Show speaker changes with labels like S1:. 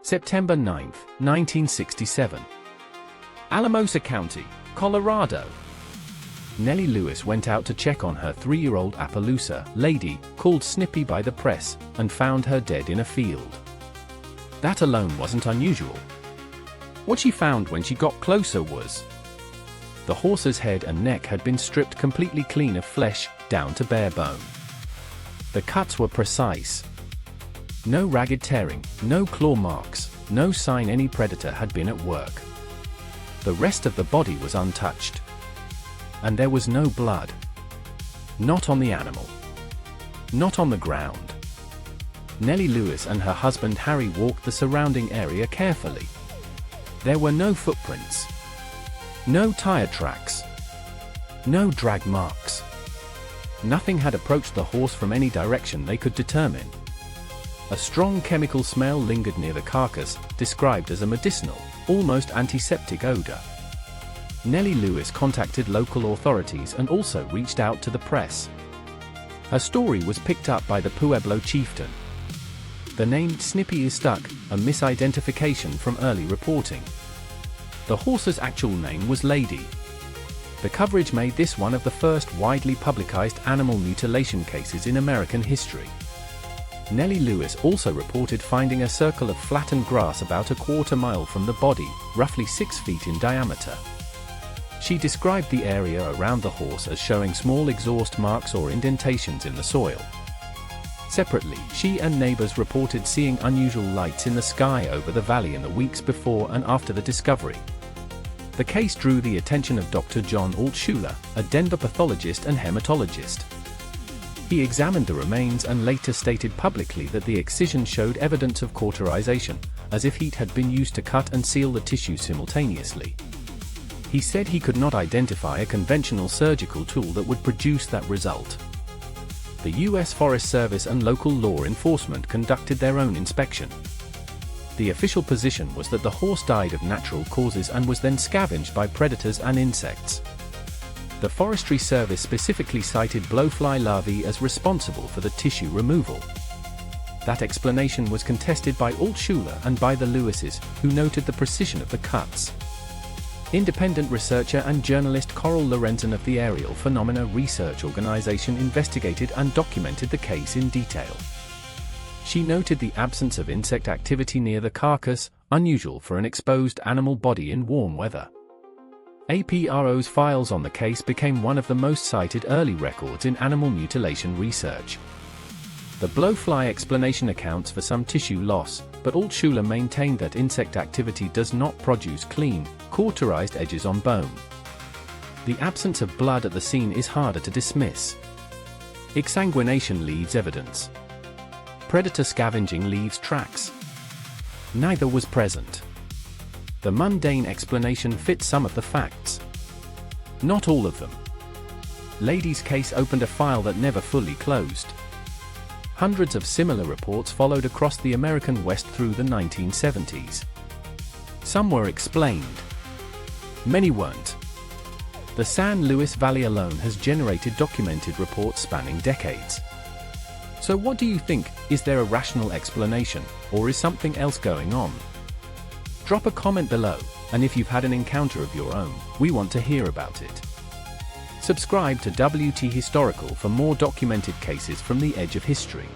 S1: September 9, 1967. Alamosa County, Colorado. Nellie Lewis went out to check on her 3-year-old Appaloosa lady, called Snippy by the press, and found her dead in a field. That alone wasn't unusual. What she found when she got closer was the horse's head and neck had been stripped completely clean of flesh, down to bare bone. The cuts were precise. No ragged tearing, no claw marks, no sign any predator had been at work. The rest of the body was untouched. And there was no blood. Not on the animal. Not on the ground. Nellie Lewis and her husband Harry walked the surrounding area carefully. There were no footprints. No tire tracks. No drag marks. Nothing had approached the horse from any direction they could determine. A strong chemical smell lingered near the carcass, described as a medicinal, almost antiseptic odor. Nellie Lewis contacted local authorities and also reached out to the press. Her story was picked up by the Pueblo chieftain. The name Snippy is stuck, a misidentification from early reporting. The horse's actual name was Lady. The coverage made this one of the first widely publicized animal mutilation cases in American history. Nellie Lewis also reported finding a circle of flattened grass about a quarter mile from the body, roughly 6 feet in diameter. She described the area around the horse as showing small exhaust marks or indentations in the soil. Separately, she and neighbors reported seeing unusual lights in the sky over the valley in the weeks before and after the discovery. The case drew the attention of Dr. John Altshuler, a Denver pathologist and hematologist. He examined the remains and later stated publicly that the excision showed evidence of cauterization, as if heat had been used to cut and seal the tissue simultaneously. He said he could not identify a conventional surgical tool that would produce that result. The U.S. Forest Service and local law enforcement conducted their own inspection. The official position was that the horse died of natural causes and was then scavenged by predators and insects. The Forestry Service specifically cited blowfly larvae as responsible for the tissue removal. That explanation was contested by Altshuler and by the Lewises, who noted the precision of the cuts. Independent researcher and journalist Coral Lorenzen of the Aerial Phenomena Research Organization investigated and documented the case in detail. She noted the absence of insect activity near the carcass, unusual for an exposed animal body in warm weather. APRO's files on the case became one of the most cited early records in animal mutilation research. The blowfly explanation accounts for some tissue loss, but Altshuler maintained that insect activity does not produce clean, cauterized edges on bone. The absence of blood at the scene is harder to dismiss. Exsanguination leaves evidence. Predator scavenging leaves tracks. Neither was present. The mundane explanation fits some of the facts. Not all of them. Lady's case opened a file that never fully closed. Hundreds of similar reports followed across the American West through the 1970s. Some were explained. Many weren't. The San Luis Valley alone has generated documented reports spanning decades. So what do you think? Is there a rational explanation, or is something else going on? Drop a comment below, and if you've had an encounter of your own, we want to hear about it. Subscribe to WT Historical for more documented cases from the edge of history.